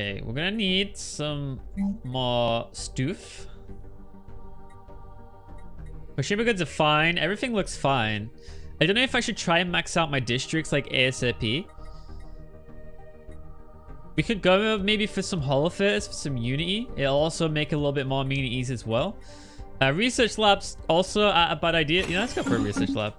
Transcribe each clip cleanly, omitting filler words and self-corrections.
Okay, we're gonna need some more stuff. Consumer goods are fine. Everything looks fine. I don't know if I should try and max out my districts like ASAP. We could go maybe for some holophairs, for some unity. It'll also make a little bit more amenities as well. Research labs also a bad idea. You know, let's go for a research lab.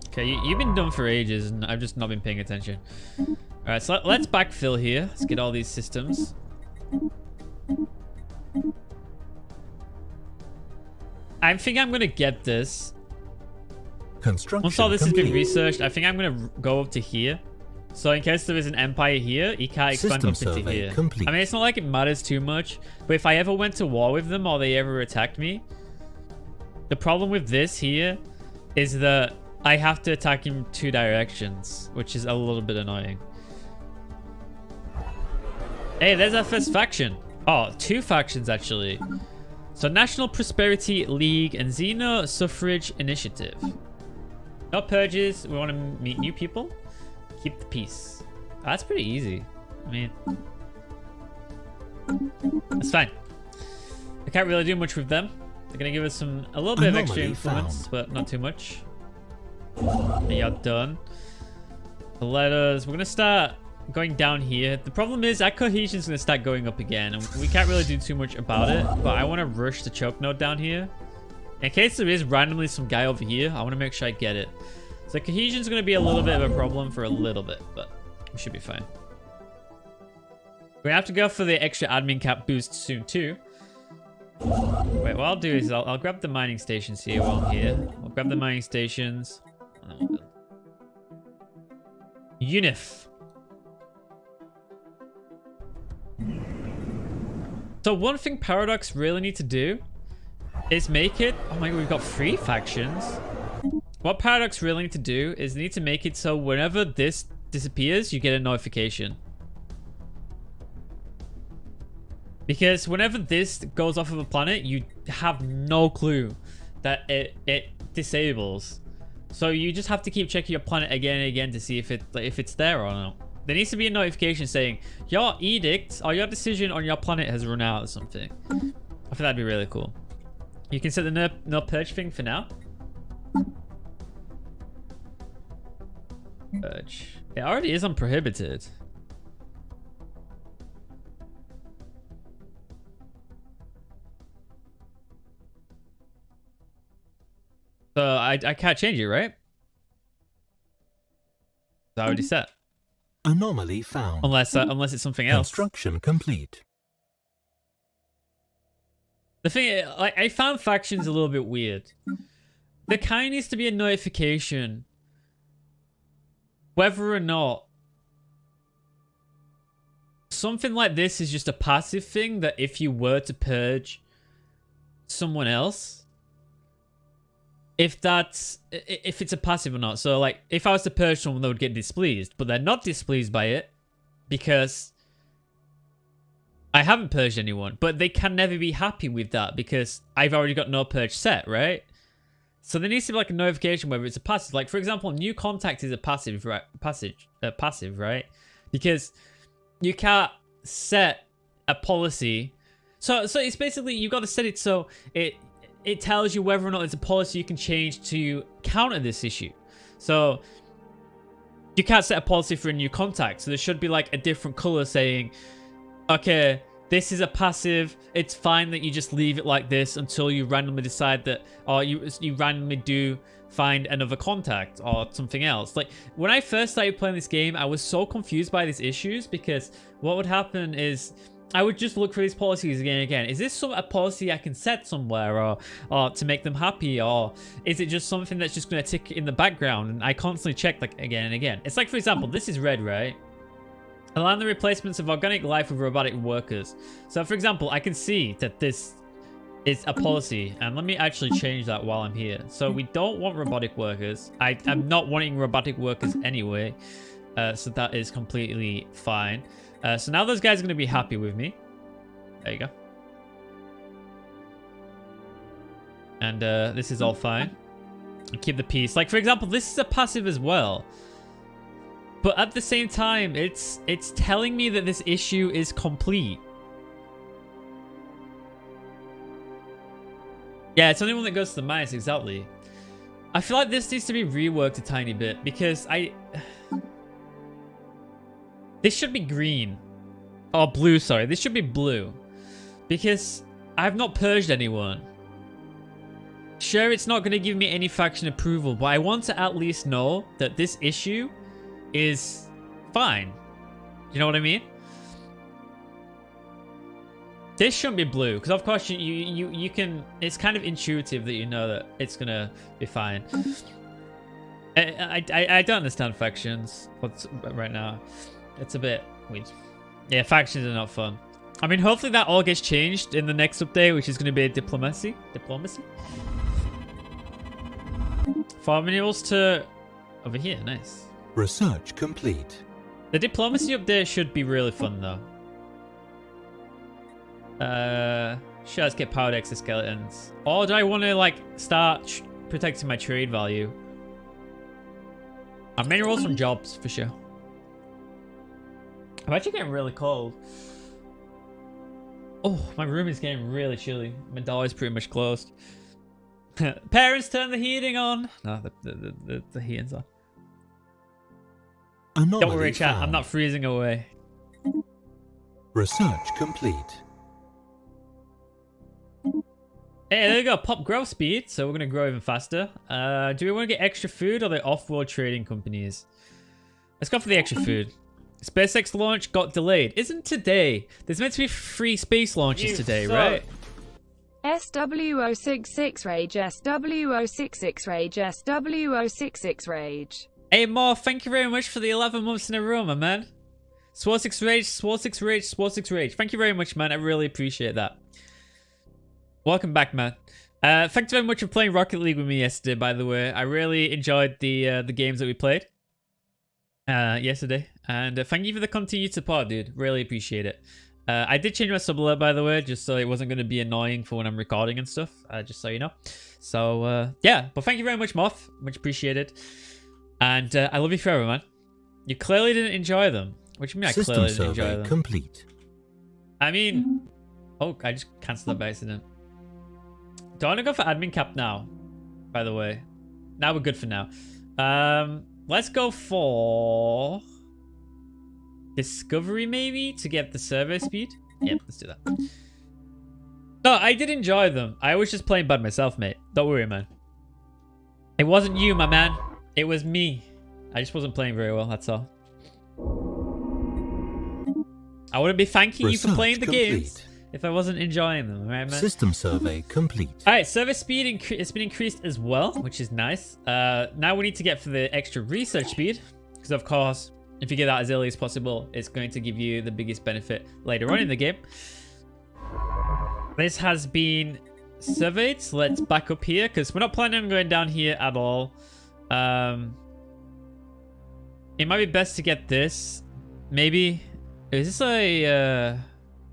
Okay, you've been done for ages, and I've just not been paying attention. All right, so let's backfill here. Let's get all these systems. I think I'm gonna get this. Construction Once all this has been complete. researched, I think I'm gonna go up to here. So in case there is an empire here, you can't expand System up into survey here. complete. I mean, it's not like it matters too much, but if I ever went to war with them or they ever attacked me, the problem with this here is that I have to attack in 2 directions, which is a little bit annoying. Hey, there's our first faction. Oh, 2 factions actually. So National Prosperity League and Xeno Suffrage Initiative. No purges. We want to meet new people. Keep the peace. That's pretty easy. I mean, that's fine. I can't really do much with them. They're gonna give us a little bit of extra Anomaly influence, found. but not too much. You're done. The letters. We're gonna start going down here. The problem is our cohesion is gonna start going up again, and we can't really do too much about it. But I want to rush the choke node down here. In case there is randomly some guy over here, I want to make sure I get it. So cohesion is gonna be a little bit of a problem for a little bit, but we should be fine. We're gonna have to go for the extra admin cap boost soon too. Wait, what I'll do is I'll grab the mining stations here while I'm here. I'll grab the mining stations. And then we'll build. Unif. So one thing Paradox really need to do is make it... Oh my god, we've got 3 factions. What Paradox really need to do is need to make it so whenever this disappears, you get a notification. Because whenever this goes off of a planet, you have no clue that it disables. So you just have to keep checking your planet again and again to see if it's there or not. There needs to be a notification saying your edict or your decision on your planet has run out or something. I think that'd be really cool. You can set the no purge thing for now. Purge. It already is unprohibited. So I can't change it, right? It's already set. Anomaly found. Unless it's something else. Construction complete. The thing, I found factions a little bit weird. There kind of needs to be a notification whether or not something like this is just a passive thing, that if you were to purge someone else, if it's a passive or not. So like if I was to purge someone, they would get displeased, but they're not displeased by it because I haven't purged anyone. But they can never be happy with that because I've already got no purge set, right? So there needs to be like a notification whether it's a passive. Like for example, new contact is a passive, right? Passive, right? Because you can't set a policy. So it's basically you've got to set it so it tells you whether or not there's a policy you can change to counter this issue. So you can't set a policy for a new contact. So there should be like a different color saying, okay, this is a passive. It's fine that you just leave it like this until you randomly decide that, or you randomly do find another contact or something else. Like when I first started playing this game, I was so confused by these issues because what would happen is I would just look for these policies again and again. Is this a policy I can set somewhere or to make them happy? Or is it just something that's just going to tick in the background? And I constantly check like again and again. It's like, for example, this is red, right? Align the replacements of organic life with robotic workers. So for example, I can see that this is a policy. And let me actually change that while I'm here. So we don't want robotic workers. I'm not wanting robotic workers anyway. So that is completely fine. So now those guys are going to be happy with me. There you go. And this is all fine. And keep the peace. Like, for example, this is a passive as well. But at the same time, it's telling me that this issue is complete. Yeah, it's only one that goes to the minus, exactly. I feel like this needs to be reworked a tiny bit because this should be green. Oh, blue, sorry. This should be blue. Because I've not purged anyone. Sure, it's not going to give me any faction approval, but I want to at least know that this issue is fine. You know what I mean? This shouldn't be blue, because of course you can... It's kind of intuitive that you know that it's going to be fine. I don't understand factions right now. It's a bit weird. Yeah, factions are not fun. I mean, hopefully that all gets changed in the next update, which is going to be diplomacy. Farm minerals to over here. Nice. Research complete. The diplomacy update should be really fun, though. Sure, let's get powered exoskeletons. Or do I want to, like, start protecting my trade value? Minerals from jobs, for sure. I'm actually getting really cold. Oh, my room is getting really chilly. My door is pretty much closed. Parents, turn the heating on. No, the heating's on. Anomaly Don't worry, chat. found. I'm not freezing away. Research complete. Hey, there we go. Pop growth speed. So we're going to grow even faster. Do we want to get extra food or the off-world trading companies? Let's go for the extra food. SpaceX launch got delayed. Isn't today? There's meant to be free space launches today, right? Swo6ix rage, Swo6ix rage, Swo6ix rage. Hey, Mo, thank you very much for the 11 months in a row, my man. Swo6ix rage, Swo6ix rage, Swo6ix rage. Thank you very much, man. I really appreciate that. Welcome back, man. Thanks very much for playing Rocket League with me yesterday, by the way. I really enjoyed the games that we played yesterday. And thank you for the continued support, dude. Really appreciate it. I did change my sub alert, by the way, just so it wasn't going to be annoying for when I'm recording and stuff, just so you know. So, yeah. But thank you very much, Moth. Much appreciated. And I love you forever, man. You clearly didn't enjoy them. What do you mean I clearly didn't enjoy them? Complete. I mean... Oh, I just cancelled that by accident. Do I want to go for admin cap now? By the way. Now we're good for now. Let's go for... Discovery, maybe? To get the survey speed? Yep, let's do that. No, I did enjoy them. I was just playing bad myself, mate. Don't worry, man. It wasn't you, my man. It was me. I just wasn't playing very well, that's all. I wouldn't be thanking you for playing the games if I wasn't enjoying them, right, man? System survey complete. Alright, service speed it's been increased as well, which is nice. Now we need to get for the extra research speed. Because, of course, if you get that as early as possible, it's going to give you the biggest benefit later on in the game. This has been surveyed, so let's back up here, because we're not planning on going down here at all. It might be best to get this. Maybe. Is this a...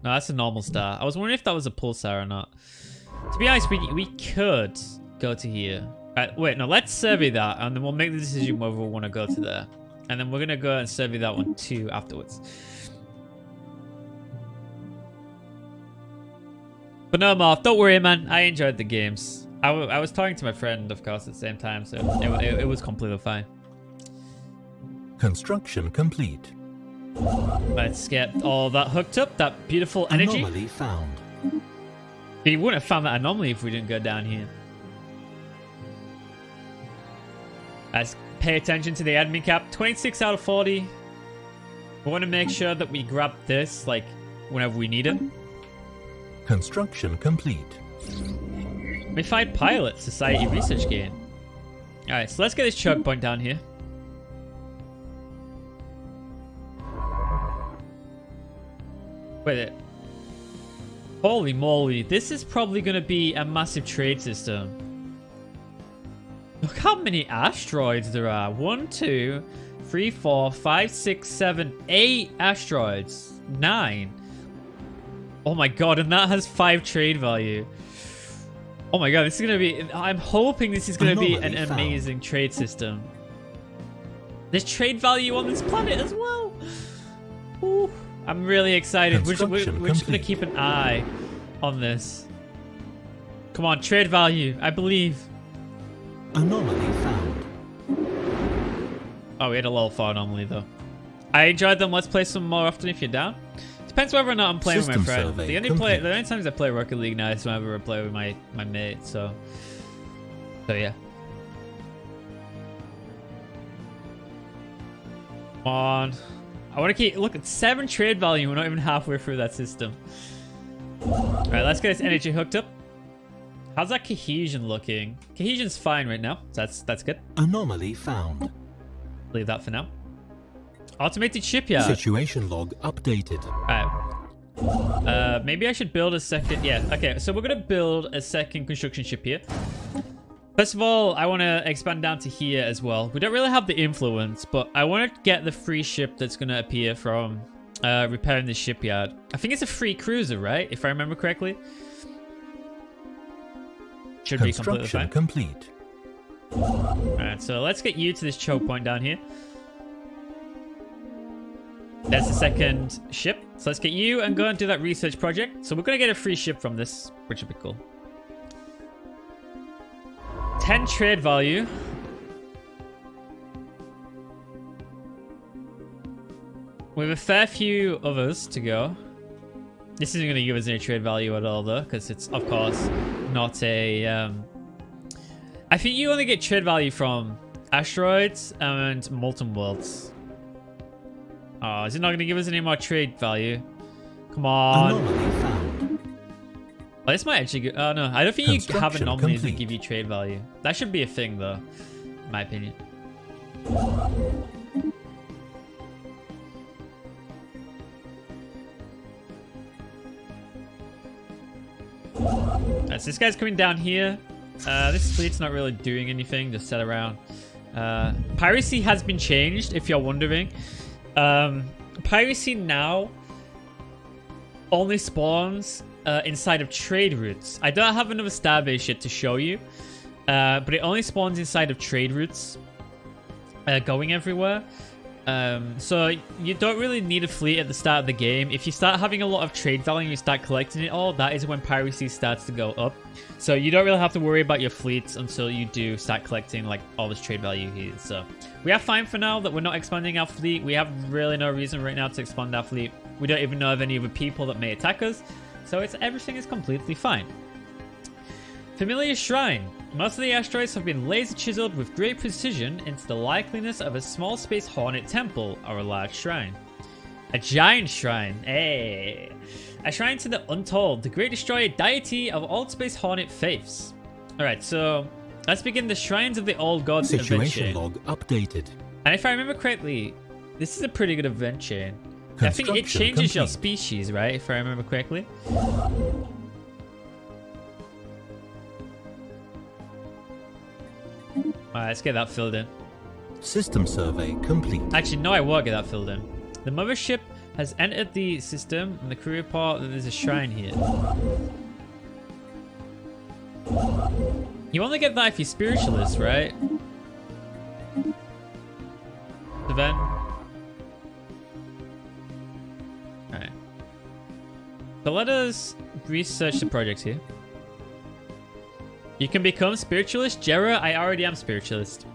No, that's a normal star. I was wondering if that was a pulsar or not. To be honest, we could go to here. Wait, no, let's survey that, and then we'll make the decision whether we want to go to there. And then we're going to go and survey that one too afterwards. But no, Marv, don't worry, man. I enjoyed the games. I was talking to my friend, of course, at the same time, so it was completely fine. Construction complete. Let's get all that hooked up, that beautiful energy. Anomaly found. You wouldn't have found that anomaly if we didn't go down here. Let's pay attention to the admin cap. 26 out of 40. We want to make sure that we grab this, like, whenever we need it. Construction complete. Modified pilot, society research gain. Alright, so let's get this choke point down here. Wait. Holy moly, this is probably going to be a massive trade system. Look how many asteroids there are. 1, 2, 3, 4, 5, 6, 7, 8 asteroids. 9. Oh my god, and that has 5 trade value. Oh my god, this is gonna be... I'm hoping this is gonna be an Anomaly found. amazing trade system. There's trade value on this planet as well. Ooh, I'm really excited. We're just gonna keep an eye on this. Come on, trade value. I believe. Anomaly found. Oh, we had a level 4 anomaly though. I enjoyed them. Let's play some more often if you're down. Depends whether or not I'm playing System with my friend. survey The only times I play Rocket League now is whenever I play with my mate. So yeah. Come on. I want to keep... Look, it's 7 trade value. We're not even halfway through that system. Alright, let's get this energy hooked up. How's that cohesion looking? Cohesion's fine right now. So that's good. Anomaly found. Leave that for now. Automated shipyard. Situation log updated. Alright. Maybe I should build a second... Yeah, okay. So we're going to build a second construction ship here. First of all, I want to expand down to here as well. We don't really have the influence, but I want to get the free ship that's going to appear from repairing the shipyard. I think it's a free cruiser, right? If I remember correctly. Should be completely fine. Complete. Alright, so let's get you to this choke point down here. That's the second ship. So let's get you and go and do that research project. So we're going to get a free ship from this, which would be cool. 10 trade value. We have a fair few others to go. This isn't going to give us any trade value at all though, because it's of course not a... I think you only get trade value from asteroids and molten worlds. Oh, is it not going to give us any more trade value? Come on. Anomaly found. Oh, this might actually... Oh, no. I don't think you have anomalies that complete. give you trade value. That should be a thing, though. In my opinion. Alright, so this guy's coming down here. This fleet's not really doing anything. Just set around. Piracy has been changed, if you're wondering. Piracy now only spawns inside of trade routes. I don't have another starbase yet to show you, but it only spawns inside of trade routes going everywhere. So you don't really need a fleet at the start of the game. If you start having a lot of trade value and you start collecting it all, that is when piracy starts to go up. So you don't really have to worry about your fleets until you do start collecting like all this trade value here. So we are fine for now that we're not expanding our fleet. We have really no reason right now to expand our fleet. We don't even know of any other people that may attack us. So everything is completely fine. Familiar Shrine. Most of the asteroids have been laser chiseled with great precision into the likeliness of a small space hornet temple or a large shrine. A giant shrine. Hey. A shrine to the Untold, the great destroyer deity of old space hornet faiths. Alright, so let's begin the Shrines of the Old Gods event Situation chain. log updated. And if I remember correctly, this is a pretty good event chain. I think it changes your species, right? If I remember correctly. Alright, let's get that filled in. System survey complete. Actually, no, I won't get that filled in. The mothership has entered the system, and the crew report that there's a shrine here. You only get that if you're spiritualist, right? So then... Alright. So let us research the projects here. You can become spiritualist. Jera, I already am spiritualist.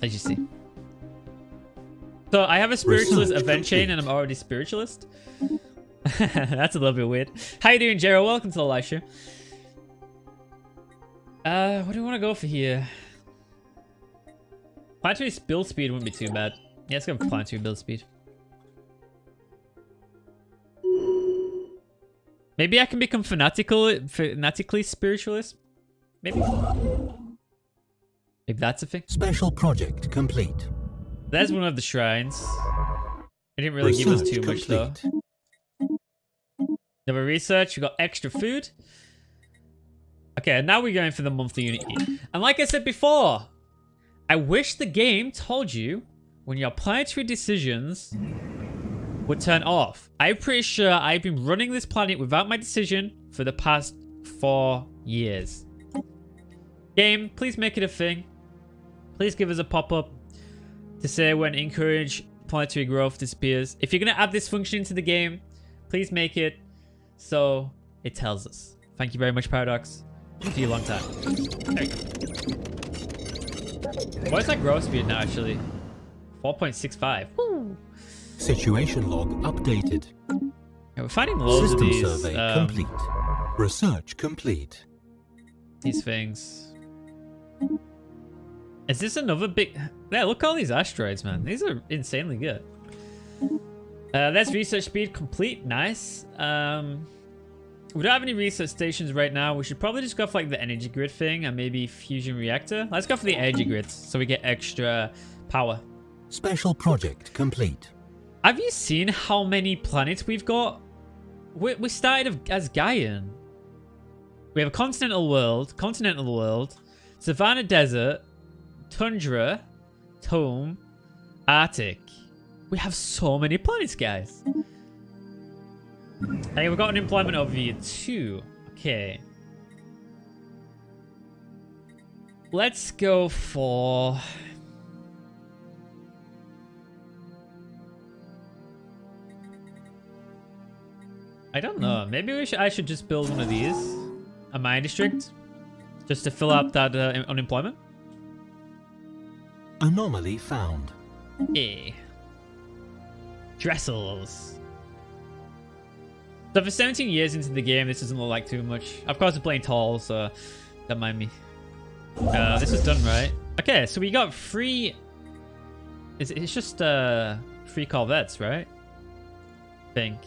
As you see. So I have a spiritualist event chain and I'm already spiritualist. That's a little bit weird. How you doing, Jera? Welcome to the live show. What do we want to go for here? Planetary build speed wouldn't be too bad. Yeah, let's go for planetary build speed. Maybe I can become fanatically spiritualist. Maybe. Maybe that's a thing. Special project complete. There's one of the shrines. It didn't really give us too much though. Another research. We got extra food. Okay, now we're going for the monthly unity. And like I said before, I wish the game told you when your planetary decisions would turn off. I'm pretty sure I've been running this planet without my decision for the past 4 years. Game, please make it a thing. Please give us a pop-up to say when encourage planetary growth disappears. If you're going to add this function into the game, please make it so it tells us. Thank you very much, Paradox. See you a long time. There we go. What is that growth speed now, actually? 4.65. Woo! Situation log updated. Yeah, we're finding loads of System these. survey complete. Research complete. These things. Is this another big... Yeah, look at all these asteroids, man. These are insanely good. That's research speed complete. Nice. We don't have any research stations right now. We should probably just go for like the energy grid thing and maybe fusion reactor. Let's go for the energy grids so we get extra power. Special project complete. Have you seen how many planets we've got? We started as Gaian. We have a continental world, Savannah Desert, Tundra, Tome, Arctic. We have so many planets, guys. Hey, we've got an employment overview too. Okay. Let's go for... I don't know. Maybe I should just build one of these. A mine district. Just to fill up that unemployment. Anomaly found. Yeah. Dressels. So for 17 years into the game, this doesn't look like too much. Of course, I'm playing tall, so don't mind me. This is done, right? Okay, so we got 3... It's just 3 corvettes, right? I think.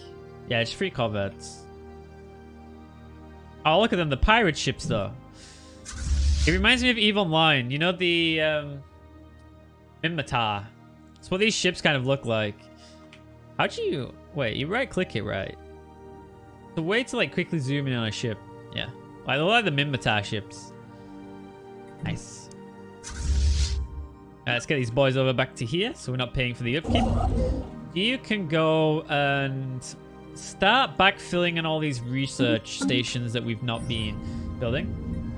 Yeah, it's 3 corvettes. Oh, look at them, the pirate ships, though. It reminds me of EVE Online. You know the Minmatar. That's what these ships kind of look like. How'd you... Wait, you right-click it, right? The way to like quickly zoom in on a ship. Yeah. I like the Minmatar ships. Nice. Let's get these boys over back to here so we're not paying for the upkeep. You can go and start backfilling on all these research stations that we've not been building.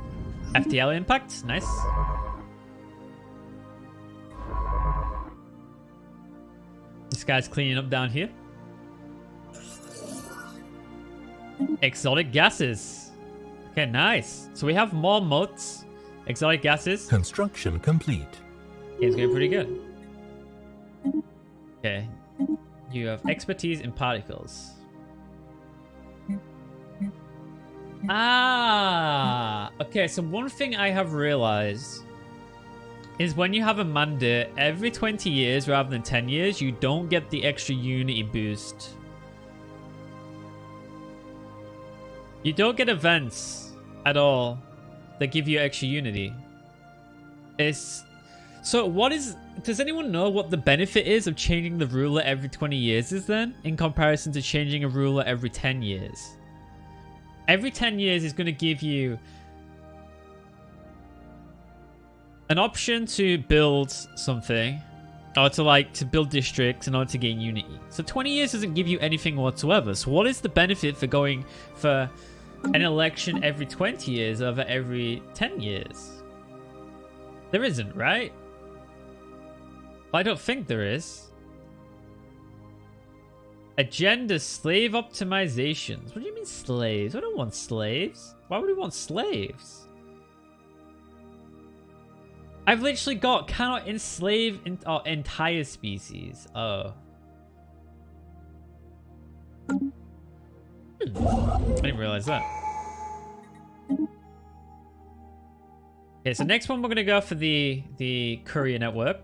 FTL impact. Nice. This guy's cleaning up down here. Exotic gases. Okay, nice. So we have more moats. Exotic gases. Construction complete. It's going pretty good. Okay. You have expertise in particles. Ah! Okay, so one thing I have realized is when you have a mandate every 20 years rather than 10 years, you don't get the extra unity boost. You don't get events at all that give you extra unity. So what is... Does anyone know what the benefit is of changing the ruler every 20 years is then? In comparison to changing a ruler every 10 years. Every 10 years is going to give you an option to build something. Or to build districts in order to gain unity. So 20 years doesn't give you anything whatsoever. So what is the benefit for going for an election every 20 years over every 10 years? There isn't, right? Well, I don't think there is. Agenda slave optimizations. What do you mean slaves? I don't want slaves. Why would we want slaves? I've literally got cannot enslave entire species. Oh. I didn't realize that. Okay, so next one we're gonna go for the courier network.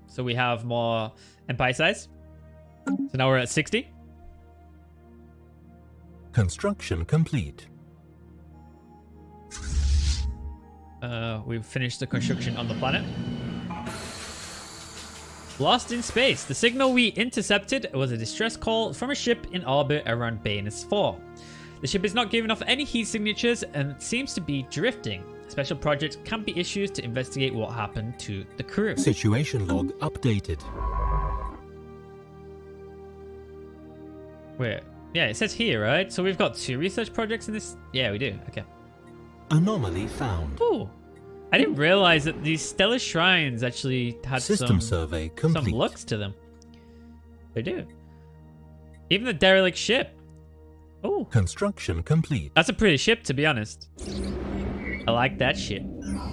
So we have more empire size. So now we're at 60. Construction complete. We've finished the construction on the planet. Lost in space. The signal we intercepted was a distress call from a ship in orbit around Banus 4. The ship is not giving off any heat signatures and seems to be drifting. Special projects can be issued to investigate what happened to the crew. Situation log updated. Wait. Yeah, it says here, right? So we've got 2 research projects in this? Yeah, we do. Okay. Anomaly found. Ooh. I didn't realize that these stellar shrines actually had System survey complete. some looks to them. They do. Even the derelict ship. Oh. Construction complete. That's a pretty ship, to be honest. I like that ship.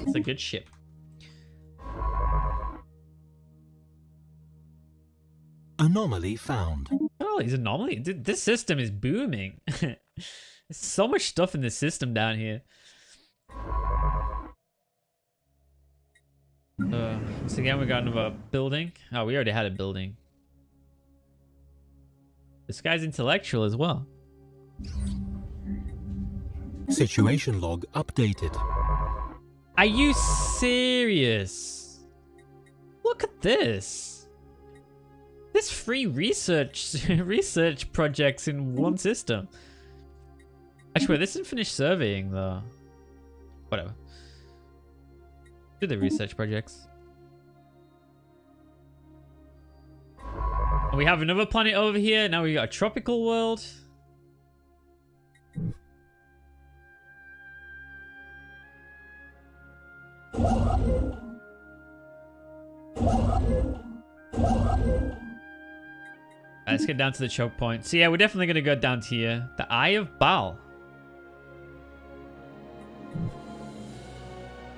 It's a good ship. Anomaly found. Oh, these anomalies. Dude, this system is booming. There's so much stuff in this system down here. Once again, we got another building. Oh, we already had a building. This guy's intellectual as well. Situation log updated. Are you serious? Look at this. There's 3 research projects in one system. Actually, wait, this isn't finished surveying though. Whatever. Do the research projects. And we have another planet over here. Now we got a tropical world. Let's get down to the choke point. So yeah, we're definitely going to go down to here. The Eye of Baal.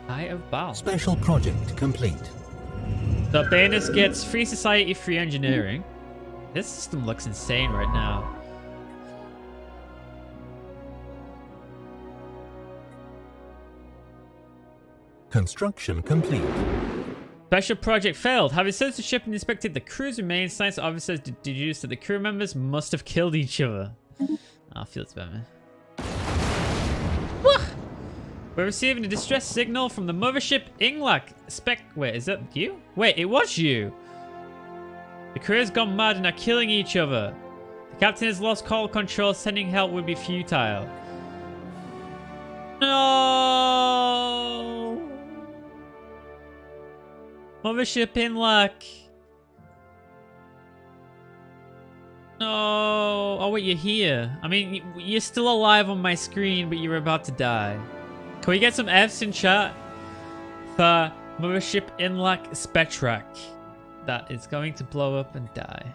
Eye of Baal. Special project complete. So Banus gets free society, free engineering. This system looks insane right now. Construction complete. Special project failed. Having searched the ship and inspected the crew's remains, science officers deduced that the crew members must have killed each other. I feel it's bad, man. We're receiving a distress signal from the mothership Inglak. Wait, is that you? Wait, it was you. The crew has gone mad and are killing each other. The captain has lost call control. Sending help would be futile. No. Mothership Inglak. No. Oh wait, you're here. I mean, you're still alive on my screen, but you're about to die. Can we get some Fs in chat for Mothership Inglak Spectrak that is going to blow up and die?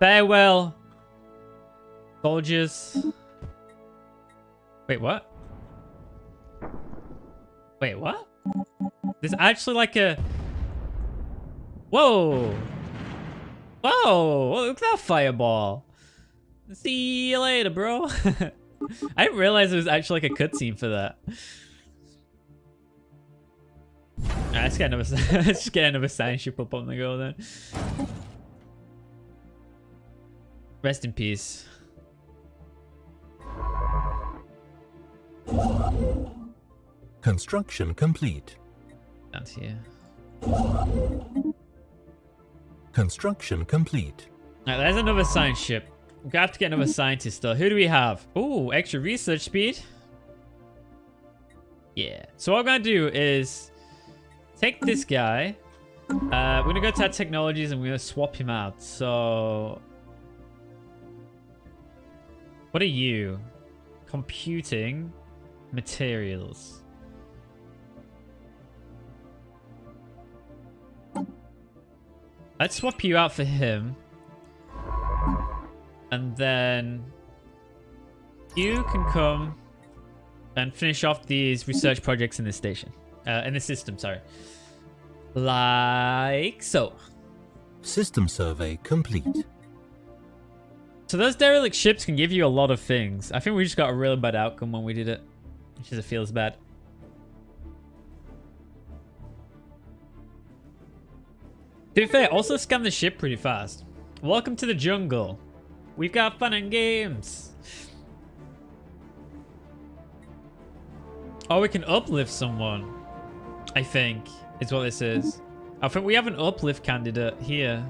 Farewell, soldiers. Wait, what? Wait, what? There's actually like a... Whoa! Whoa! Look at that fireball. See you later, bro. I didn't realize there was actually like a cutscene for that. Alright, let's get another, let's just get another science ship up on the go then. Rest in peace. Construction complete. Down here. Construction complete. Alright, there's another science ship. We have to get another scientist though. Who do we have? Ooh, extra research speed. Yeah. So what I'm gonna do is take this guy. We're gonna go to our technologies and we're gonna swap him out. So what are you? Computing materials. Let's swap you out for him. And then you can come and finish off these research projects in this station. In the system, sorry. Like so. System survey complete. So those derelict ships can give you a lot of things. I think we just got a really bad outcome when we did it. Which is it feels bad. To be fair, also scan the ship pretty fast. Welcome to the jungle. We've got fun and games. Oh, we can uplift someone. I think is what this is. I think we have an uplift candidate here.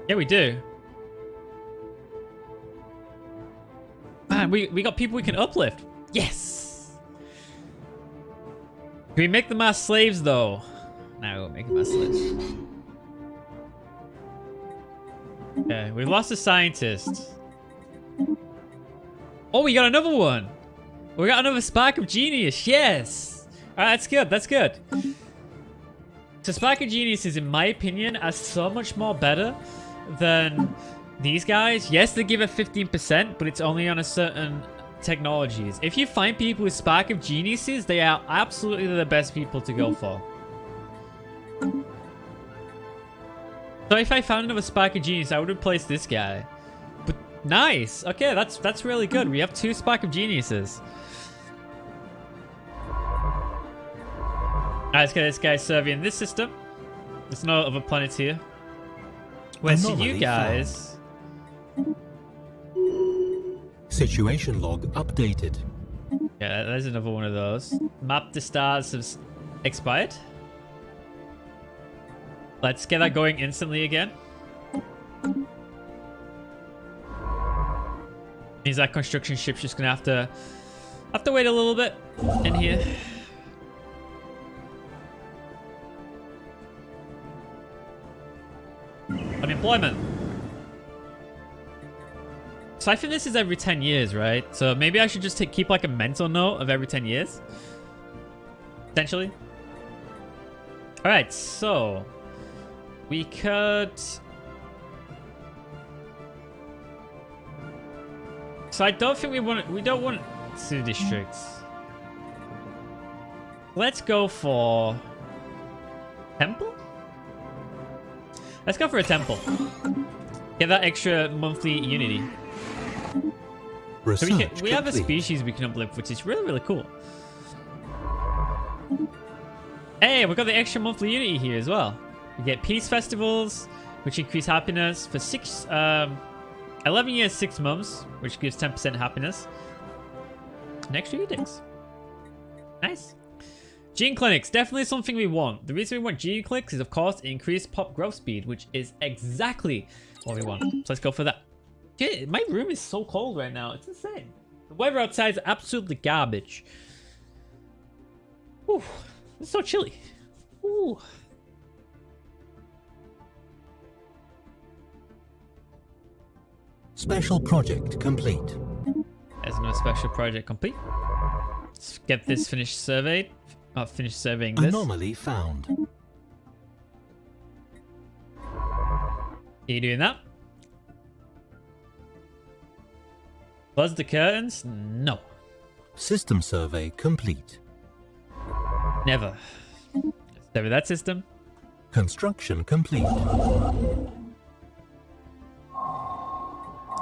Yeah, we do. Man, we got people we can uplift. Yes. Can we make them our slaves though? Now make it merciless. Okay, we've lost a scientist. Oh, we got another one. We got another spark of genius. Yes. All right, that's good. That's good. So spark of genius is, in my opinion, are so much more better than these guys. Yes, they give it 15%, but it's only on a certain technologies. If you find people with spark of geniuses, they are absolutely the best people to go for. So if I found another spark of genius, I would replace this guy. But nice. Okay, that's really good. We have 2 spark of geniuses. Alright, let's get this guy surveying this system. There's no other planets here. Wait, so you guys... Situation log updated. Yeah, there's another one of those. Map the stars has expired. Let's get that going instantly again. Means that construction ship's just gonna have to wait a little bit in here. Unemployment. So I think this is every 10 years, right? So maybe I should just keep like a mental note of every 10 years. Potentially. Alright, so we could... So I don't think we don't want 2 districts. Let's go for... Temple? Let's go for a temple. Get that extra monthly unity. So we have a species we can uplift, which is really, really cool. Hey, we've got the extra monthly unity here as well. We get peace festivals, which increase happiness for 11 years, 6 months, which gives 10% happiness. And extra edicts. Nice. Gene clinics, definitely something we want. The reason we want gene clinics is, of course, increased pop growth speed, which is exactly what we want. So let's go for that. Dude, my room is so cold right now. It's insane. The weather outside is absolutely garbage. Ooh, it's so chilly. Ooh. Special project complete. There's no special project complete. Let's get this finished surveyed. I'll finish surveying this. Anomaly found. Are you doing that? Close the curtains? No. System survey complete. Never. Let's survey that system. Construction complete.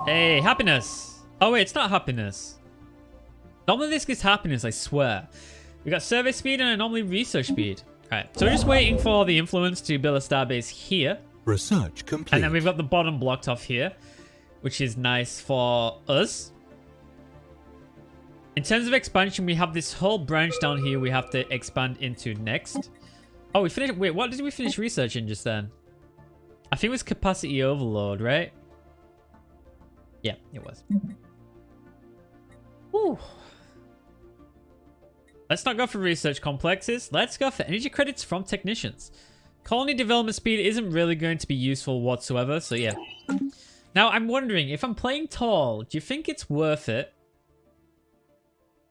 Hey, happiness. Oh wait, it's not happiness. Normally this gives happiness, I swear. We got survey speed and anomaly research speed. Alright, so we're just waiting for the influence to build a starbase here. Research complete. And then we've got the bottom blocked off here, which is nice for us. In terms of expansion, we have this whole branch down here we have to expand into next. Oh, we finished... Wait, what did we finish researching just then? I think it was capacity overload, right? Yeah, it was. Ooh. Let's not go for research complexes. Let's go for energy credits from technicians. Colony development speed isn't really going to be useful whatsoever, so yeah. Now, I'm wondering, if I'm playing tall, do you think it's worth it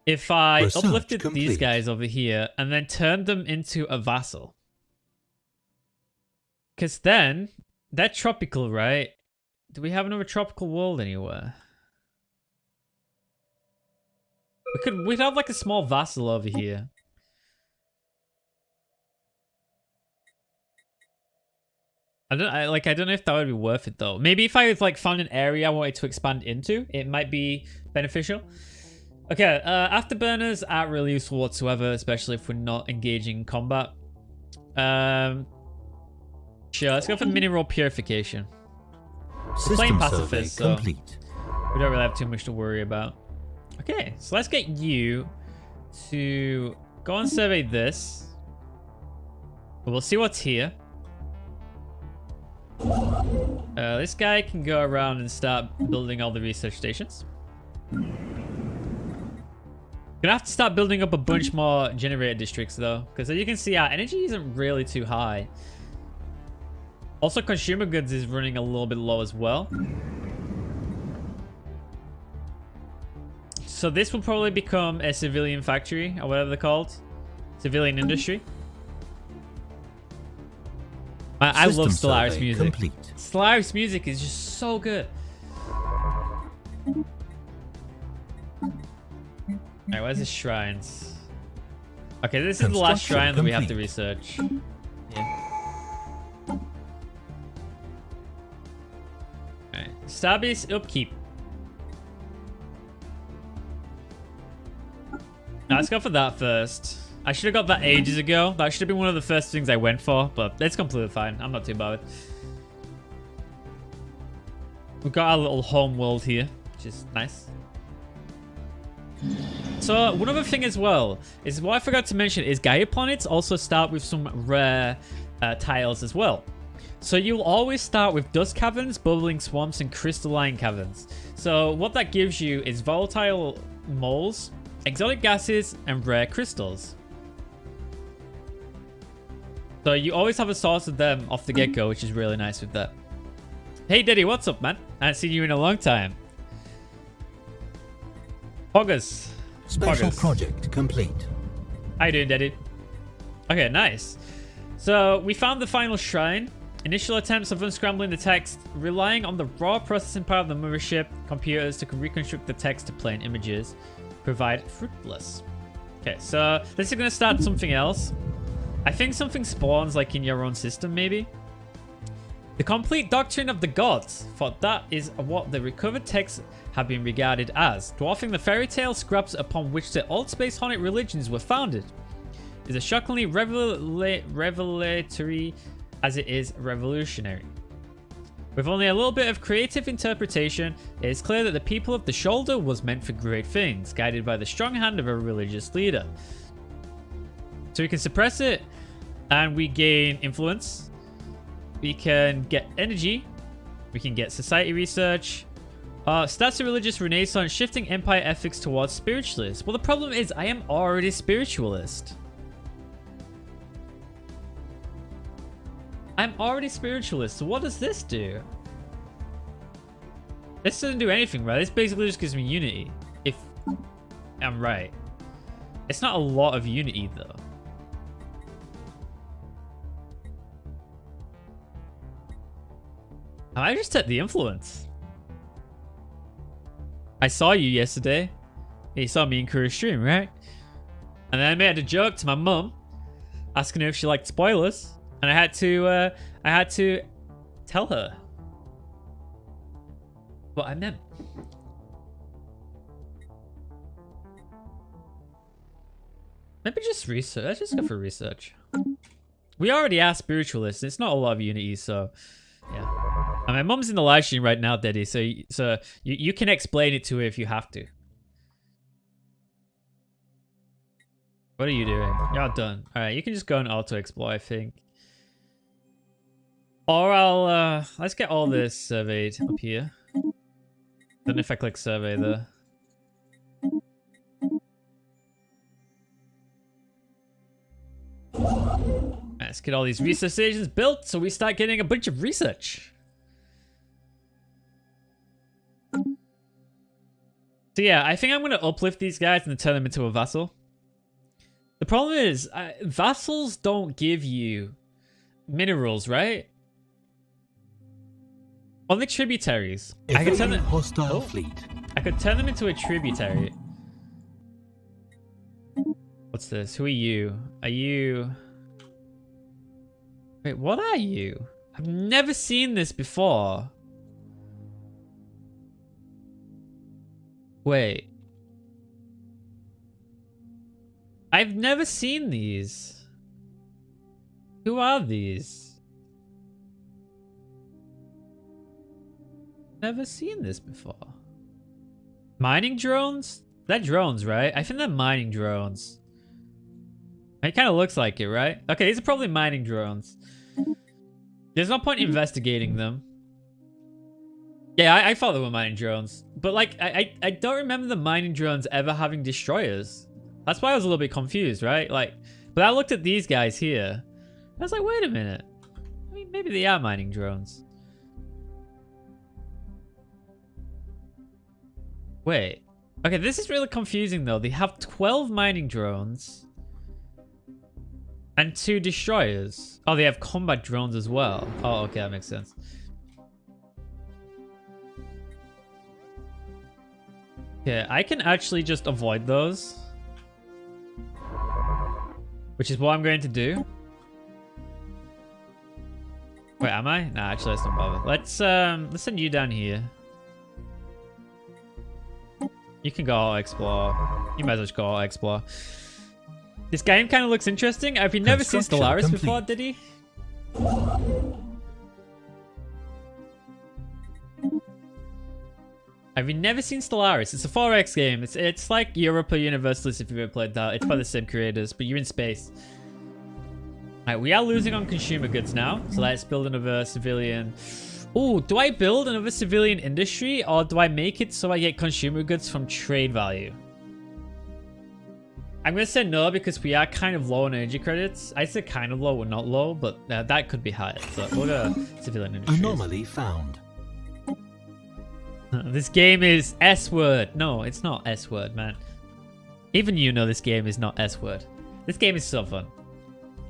if I uplifted these guys over here and then turned them into a vassal? Because then, they're tropical, right? Do we have another tropical world anywhere? We'd have like a small vassal over here. I don't know if that would be worth it though. Maybe if I like found an area I wanted to expand into, it might be beneficial. Okay, afterburners aren't really useful whatsoever, especially if we're not engaging in combat. Sure, let's go for mineral purification. We're playing pacifist, so complete. We don't really have too much to worry about. Okay, so let's get you to go and survey this. We'll see what's here. This guy can go around and start building all the research stations. Gonna have to start building up a bunch more generator districts though, because as you can see, our energy isn't really too high. Also, consumer goods is running a little bit low as well. So this will probably become a civilian factory, or whatever they're called. Civilian industry. I love Stellaris music. Complete. Stellaris music is just so good. Alright, where's the shrines? Okay, this is the last shrine that we have to research. Yeah. Alright, Starbase upkeep. Now, let's go for that first. I should have got that ages ago. That should have been one of the first things I went for, but it's completely fine. I'm not too bothered. We've got our little home world here, which is nice. So, one other thing as well, is what I forgot to mention is Gaia planets also start with some rare tiles as well. So you'll always start with dust caverns, bubbling swamps, and crystalline caverns. So what that gives you is volatile moles, exotic gases, and rare crystals. So you always have a source of them off the get-go, which is really nice with that. Hey Daddy, what's up, man? I haven't seen you in a long time. Poggers. Special project complete. How you doing, Daddy? Okay, nice. So we found the final shrine. Initial attempts of unscrambling the text, relying on the raw processing power of the mothership computers to reconstruct the text to plain images, provide fruitless. Okay, so this is going to start something else. I think something spawns like in your own system, maybe. The complete doctrine of the gods, for that is what the recovered texts have been regarded as, dwarfing the fairy tale scraps upon which the old space hornet religions were founded. It is a shockingly revelatory as it is revolutionary. With only a little bit of creative interpretation, it is clear that the people of the shoulder was meant for great things, guided by the strong hand of a religious leader. So we can suppress it, and we gain influence. We can get energy. We can get society research. Stats of religious renaissance, shifting empire ethics towards spiritualists. Well, the problem is I am already spiritualist. I'm already spiritualist, so what does this do? This doesn't do anything, right? This basically just gives me unity, if I'm right. It's not a lot of unity, though. I just took the influence. I saw you yesterday. You saw me in Kura's stream, right? And then I made a joke to my mum, asking her if she liked spoilers, and I had to tell her what I meant. Maybe just research. Let's just go for research. We already are spiritualists. It's not a lot of unity, so yeah. And my mum's in the live stream right now, Daddy, so you can explain it to her if you have to. What are you doing? You're done. Alright, you can just go and auto-explore, I think. Or I'll, let's get all this surveyed up here. Then if I click survey there. Let's get all these research stations built so we start getting a bunch of research. So yeah, I think I'm going to uplift these guys and turn them into a vassal. The problem is, vassals don't give you minerals, right? Only tributaries. I could turn them. Hostile fleet. I could turn them into a tributary. What's this? Who are you? Are you? Wait, what are you? I've never seen this before. Wait. I've never seen these. Who are these? Never seen this before. Mining drones? They're drones, right? I think they're mining drones. It kind of looks like it, right? Okay, these are probably mining drones. There's no point investigating them. Yeah, I thought they were mining drones. But, like, I don't remember the mining drones ever having destroyers. That's why I was a little bit confused, right? Like, but I looked at these guys here. I was like, wait a minute. I mean, maybe they are mining drones. Wait. Okay, this is really confusing though. They have 12 mining drones and 2 destroyers. Oh, they have combat drones as well. Oh, okay, that makes sense. Okay, I can actually just avoid those, which is what I'm going to do. Wait, am I? Nah, actually, let's not bother. Let's send you down here. You can go explore. You might as well just go explore. This game kind of looks interesting. Have you never seen Stellaris before, did he? Have you never seen Stellaris? It's a 4X game. It's like Europa Universalis if you've ever played that. It's by the same creators, but you're in space. Alright, we are losing on consumer goods now. So let's build another civilian. Oh, do I build another civilian industry or do I make it so I get consumer goods from trade value? I'm going to say no because we are kind of low on energy credits. I said kind of low, we're not low, but that could be higher. So we'll go civilian industry. Anomaly found. This game is S-word. No, it's not S-word, man. Even you know this game is not S-word. This game is so fun.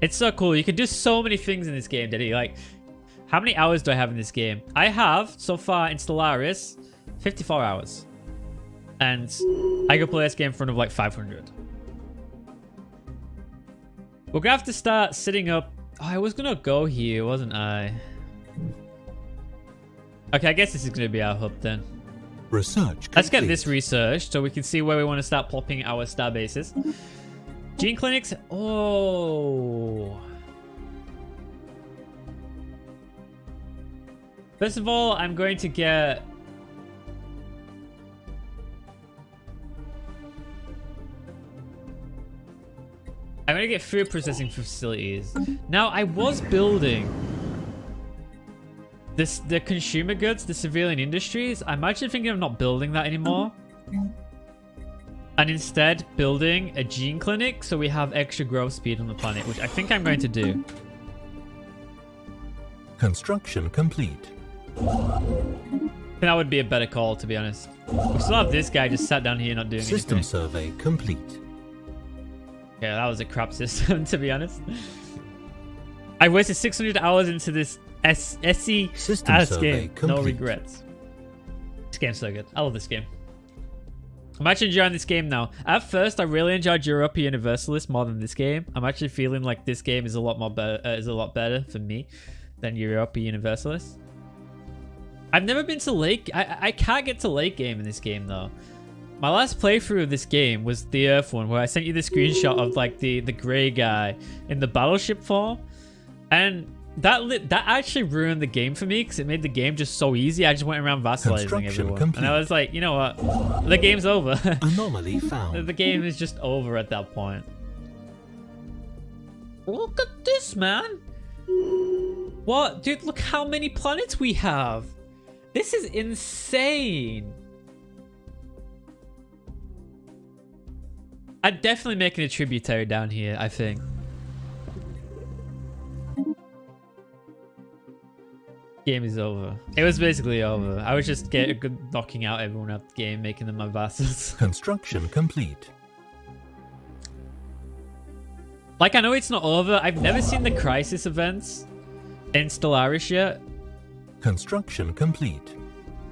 It's so cool. You can do so many things in this game, Diddy. Like, how many hours do I have in this game? I have, so far in Stellaris, 54 hours. And I could play this game in front of like 500. We're going to have to start setting up... Oh, I was going to go here, wasn't I? Okay, I guess this is going to be our hub then. Research complete. Let's get this researched so we can see where we want to start plopping our star bases. Gene clinics. Oh. First of all, I'm going to get... I'm going to get food processing facilities. Now, I was building the consumer goods, the civilian industries. I'm actually thinking of not building that anymore. And instead building a gene clinic so we have extra growth speed on the planet, which I think I'm going to do. Construction complete. That would be a better call, to be honest. We still have this guy just sat down here not doing System anything. survey complete. Yeah, that was a crap system, to be honest. I wasted 600 hours into this SE ass game. Complete. No regrets. This game's so good. I love this game. I'm actually enjoying this game now. At first, I really enjoyed Europa Universalis more than this game. I'm actually feeling like this game is a lot more better for me than Europa Universalis. I've never been to late. I can't get to late game in this game though. My last playthrough of this game was the Earth one, where I sent you the screenshot of like the gray guy in the battleship form, and that actually ruined the game for me because it made the game just so easy. I just went around vassalizing everyone, complete. And I was like, you know what, the game's over. Anomaly found. The game is just over at that point. Look at this, man. What, dude? Look how many planets we have. This is insane. I'm definitely making a tributary down here, I think. Game is over. It was basically over. I was just knocking out everyone out the game, making them my vassals. Construction complete. Like, I know it's not over. I've never seen the crisis events in Stellaris yet. Construction complete.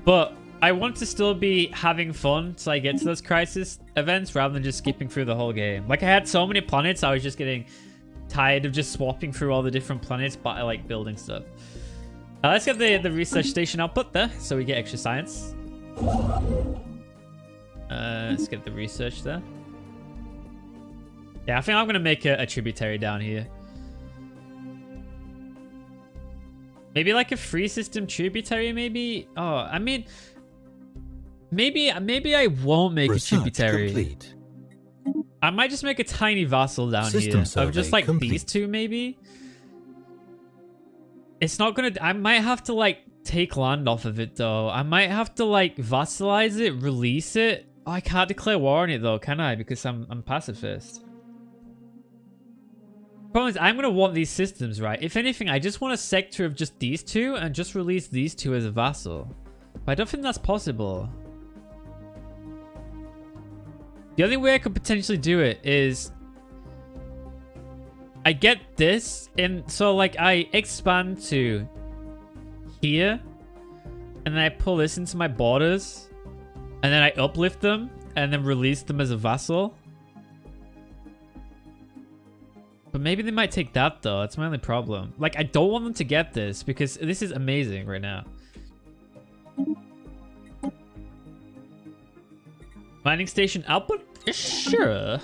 But I want to still be having fun so I get to those crisis events rather than just skipping through the whole game. Like, I had so many planets, I was just getting tired of just swapping through all the different planets, but I like building stuff. Let's get the research station output there so we get extra science. Let's get the research there. Yeah, I think I'm going to make a tributary down here. Maybe like a free system tributary, maybe? Oh, I mean... Maybe I won't make a tributary. Complete. I might just make a tiny vassal down System here. Of just like complete. these two, maybe? It's not gonna... I might have to like take land off of it though. I might have to like vassalize it, release it, Oh, I can't declare war on it though, can I? Because I'm pacifist. Problem is, I'm gonna want these systems, right? If anything, I just want a sector of just these two and just release these two as a vassal. But I don't think that's possible. The only way I could potentially do it is I get this, and so like I expand to here, and then I pull this into my borders, and then I uplift them, and then release them as a vassal. But maybe they might take that though. That's my only problem. Like, I don't want them to get this because this is amazing right now. Mining station output? Sure.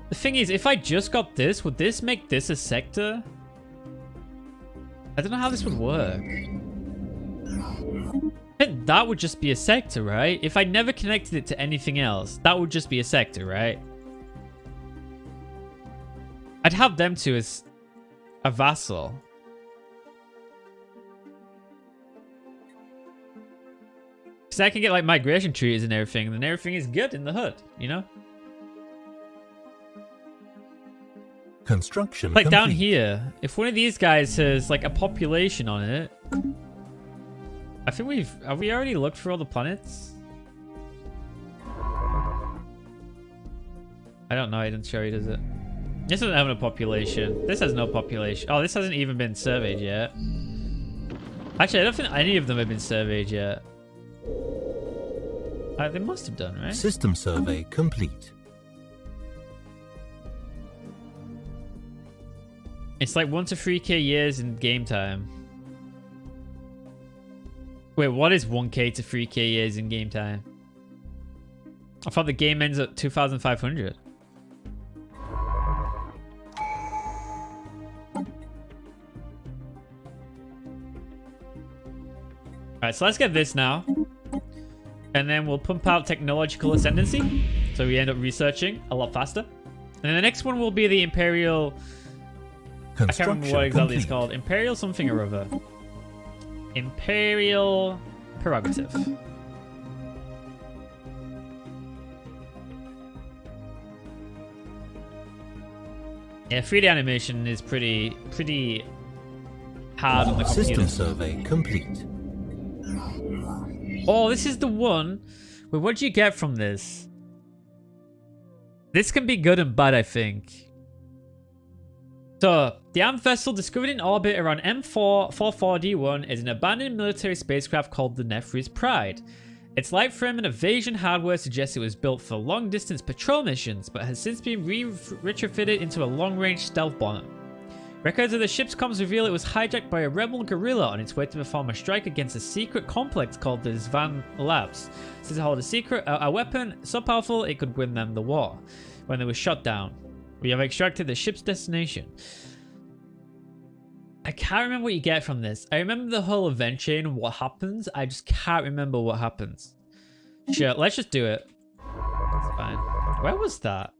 The thing is, if I just got this, would this make this a sector? I don't know how this would work. I think that would just be a sector, right? If I never connected it to anything else, that would just be a sector, right? I'd have them two as a vassal. Because I can get like migration treaties and everything, and everything is good in the hood, you know? Construction like complete. down here, if one of these guys has like a population on it, I think have we already looked for all the planets? I don't know, I didn't show you, does it? This doesn't have a population. This has no population. Oh, this hasn't even been surveyed yet. Actually, I don't think any of them have been surveyed yet. They must have done, right? System survey complete. It's like 1 to 3k years in game time. Wait, what is 1k to 3k years in game time? I thought the game ends at 2,500. Alright, so let's get this now. And then we'll pump out technological ascendancy. So we end up researching a lot faster. And then the next one will be the Imperial... I can't remember what exactly it's called. Imperial something or other. Imperial prerogative. Yeah, 3D animation is pretty hard on the computer. System survey complete. Oh, this is the one. Wait, what do you get from this? This can be good and bad, I think. So, the armed vessel discovered in orbit around M444D1 is an abandoned military spacecraft called the Nefri's Pride. Its light frame and evasion hardware suggests it was built for long-distance patrol missions, but has since been retrofitted into a long-range stealth bomber. Records of the ship's comms reveal it was hijacked by a rebel guerrilla on its way to perform a strike against a secret complex called the Zvan Labs. Since it held a weapon so powerful it could win them the war. When they were shot down, we have extracted the ship's destination. I can't remember what you get from this. I remember the whole event chain and what happens. I just can't remember what happens. Sure, let's just do it. That's fine. Where was that?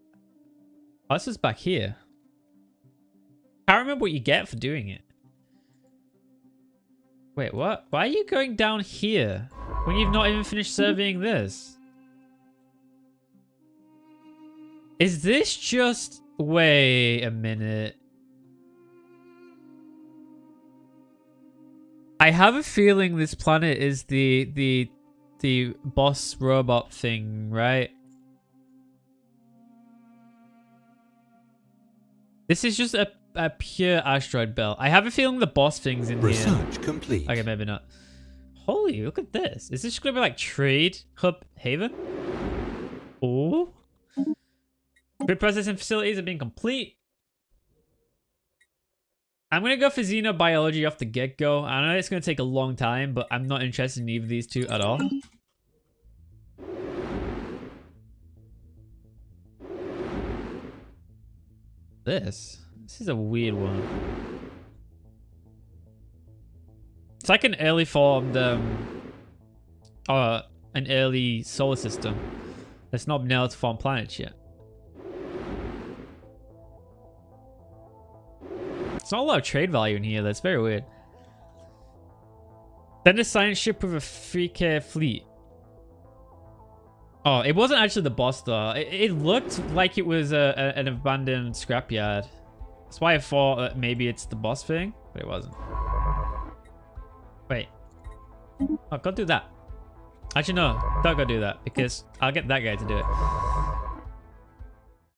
Oh, this is back here. Can't remember what you get for doing it. Wait, what? Why are you going down here when you've not even finished surveying this? Is this just... Wait a minute. I have a feeling this planet is the boss robot thing, right? This is just a pure asteroid belt. I have a feeling the boss thing's in here. Research complete. Okay, maybe not. Holy, look at this. Is this gonna be like Trade Hub Haven? Oh. Pre-processing facilities have been complete. I'm going to go for xenobiology off the get-go. I know it's going to take a long time, but I'm not interested in either of these two at all. This is a weird one. It's like an early formed, an early solar system that's not been able to form planets yet. It's not a lot of trade value in here. That's very weird. Send a science ship with a 3K fleet. Oh, it wasn't actually the boss though. It looked like it was an abandoned scrapyard. That's why I thought that maybe it's the boss thing, but it wasn't. Wait. Oh, go do that. Actually, no. Don't go do that because I'll get that guy to do it.